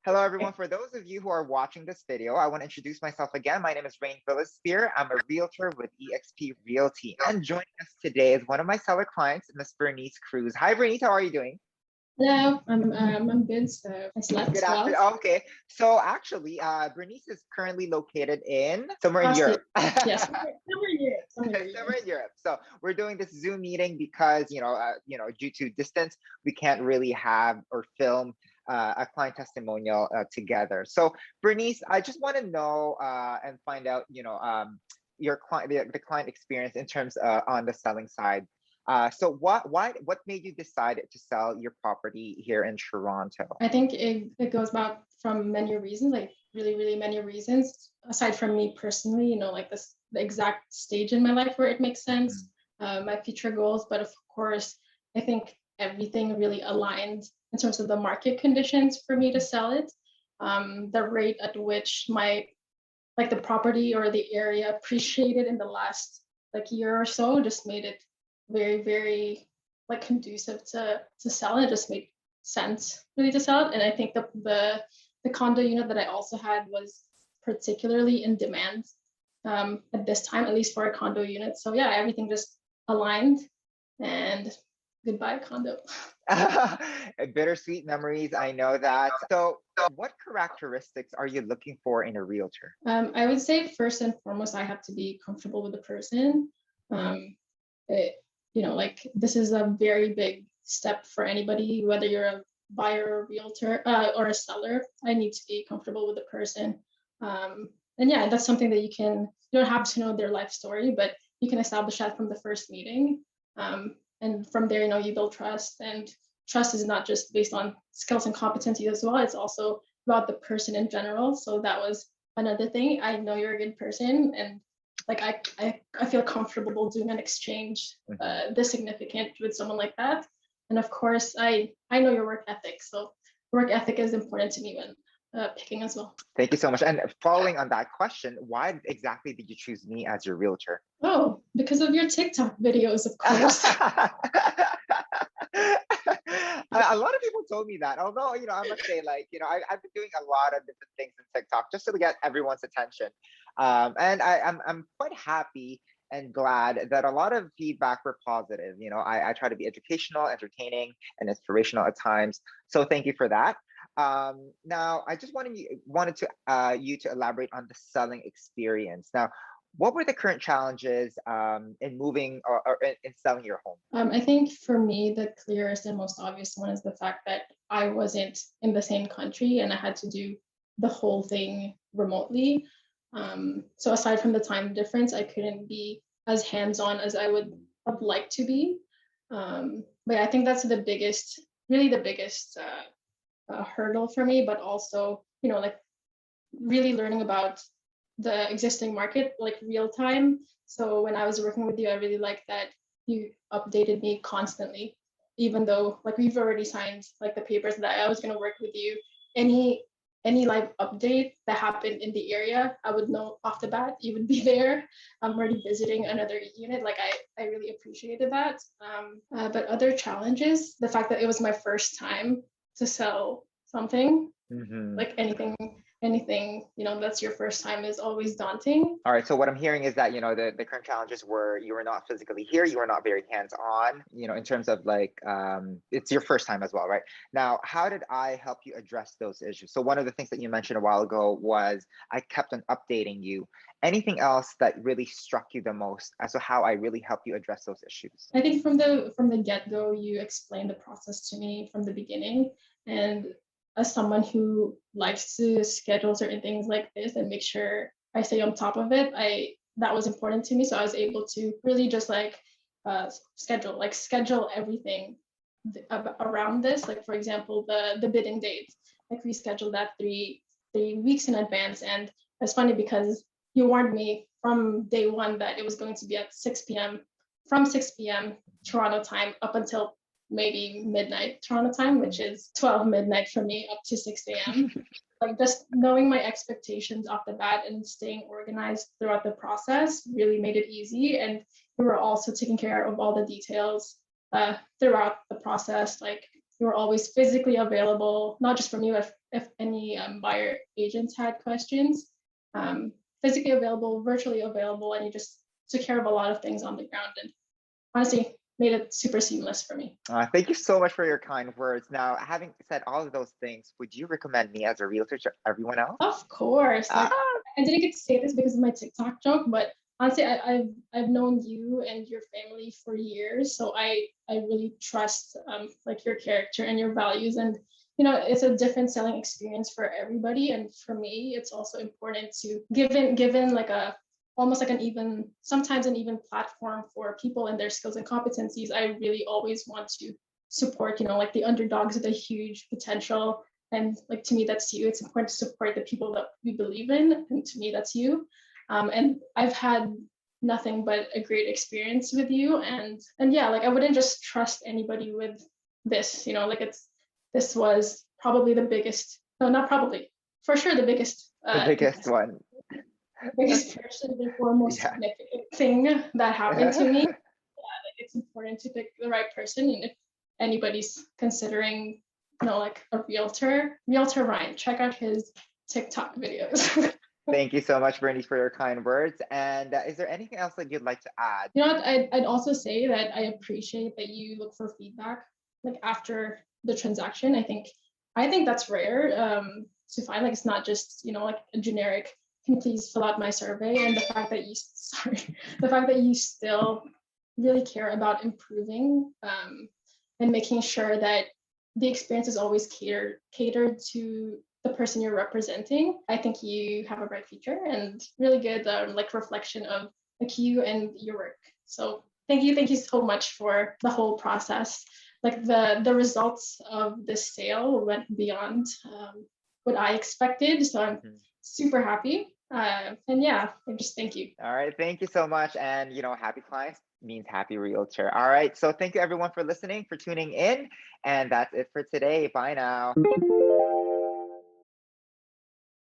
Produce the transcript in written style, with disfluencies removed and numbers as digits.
Hello, everyone. For those of you who are watching this video, I want to introduce myself again. My name is Rain Spear. I'm a realtor with eXp Realty. And joining us today is one of my seller clients, Miss Bernice Cruz. Hi, Bernice. How are you doing? Hello, I'm good. So I slept Good well. afternoon. Okay. So actually, Bernice is currently located in somewhere in Prostate. Europe. Yes, somewhere in Europe. Somewhere in Europe. So we're doing this Zoom meeting because due to distance, we can't really have or film a client testimonial together. So Bernice, I just want to know and find out, your client, the client experience in terms on the selling side. So what made you decide to sell your property here in Toronto? I think it goes about from many reasons, like really many reasons. Aside from me personally, like the exact stage in my life where it makes sense, my future goals. But of course, I think everything really aligned in terms of the market conditions for me to sell it. The rate at which the property or the area appreciated in the last year or so just made it very conducive to sell it. It just made sense really to sell it. And I think the condo unit that I also had was particularly in demand at this time, at least for a condo unit. So yeah, everything just aligned, and goodbye condo. Bittersweet memories, I know that. So what characteristics are you looking for in a realtor? I would say first and foremost, I have to be comfortable with the person. It, this is a very big step for anybody, whether you're a buyer or realtor or a seller. I need to be comfortable with the person. And yeah, that's something that you don't have to know their life story, but you can establish that from the first meeting. And from there, you build trust, and trust is not just based on skills and competencies as well. It's also about the person in general. So that was another thing. I know you're a good person, and I feel comfortable doing an exchange this significant with someone like that. And of course, I know your work ethic. So work ethic is important to me when picking as well. Thank you so much. And following on that question, why exactly did you choose me as your realtor? Oh, because of your TikTok videos, of course. A lot of people told me that. Although, I must say, I've been doing a lot of different things in TikTok just to get everyone's attention. And I'm quite happy and glad that a lot of feedback were positive. I try to be educational, entertaining, and inspirational at times. So thank you for that. Now, I just wanted you to elaborate on the selling experience. Now, what were the current challenges in moving or in selling your home? I think for me, the clearest and most obvious one is the fact that I wasn't in the same country and I had to do the whole thing remotely. So aside from the time difference, I couldn't be as hands-on as I would have liked to be. But I think that's really the biggest hurdle for me, but also, really learning about the existing market, real time. So when I was working with you, I really liked that you updated me constantly, even though we've already signed the papers that I was going to work with you. Any live update that happened in the area, I would know off the bat you would be there. I'm already visiting another unit. I really appreciated that. But other challenges, the fact that it was my first time to sell something, anything that's your first time is always daunting. All right, so what I'm hearing is that the current challenges were you were not physically here, you were not very hands-on, in terms of it's your first time as well, right? Now, how did I help you address those issues? So one of the things that you mentioned a while ago was I kept on updating you. Anything else that really struck you the most as to how I really helped you address those issues? I think from the get-go, you explained the process to me from the beginning, and as someone who likes to schedule certain things like this and make sure I stay on top of it, that was important to me. So I was able to really just schedule everything around this. For example, the bidding date, we scheduled that three weeks in advance. And it's funny because you warned me from day one that it was going to be at 6 p.m. from 6 p.m. Toronto time up until maybe midnight Toronto time, which is 12 midnight for me up to 6 a.m. Just knowing my expectations off the bat and staying organized throughout the process really made it easy. And we were also taking care of all the details throughout the process, You were always physically available, not just from you, if any buyer agents had questions. Physically available, virtually available, and you just took care of a lot of things on the ground. And honestly, made it super seamless for me. Thank you so much for your kind words. Now, having said all of those things, would you recommend me as a realtor to everyone else? Of course. Like, I didn't get to say this because of my TikTok joke, but honestly, I've known you and your family for years, so I really trust like your character and your values, and it's a different selling experience for everybody, and for me, it's also important to given like a almost like sometimes an even platform for people and their skills and competencies. I really always want to support, like the underdogs with a huge potential. And like, to me, that's you. It's important to support the people that we believe in. And to me, that's you. And I've had nothing but a great experience with you. And yeah, like I wouldn't just trust anybody with this, like this was probably the biggest, no, not probably, for sure the biggest. The biggest one. Biggest person, therefore most significant thing that happened to me. Like it's important to pick the right person, and if anybody's considering, like a Realtor Rein, check out his TikTok videos. Thank you so much, Bernice, for your kind words. And is there anything else that you'd like to add? You know what? I'd also say that I appreciate that you look for feedback like after the transaction. I think that's rare to find. Like it's not just like a generic, can you please fill out my survey, and the fact that you still really care about improving and making sure that the experience is always catered to the person you're representing. I think you have a bright future and really good like reflection of like you and your work. So thank you so much for the whole process. Like the results of this sale went beyond what I expected, so I'm super happy. And yeah, just thank you. All right, thank you so much. And happy clients means happy realtor. All right, so thank you everyone for listening, for tuning in, and that's it for today. Bye now.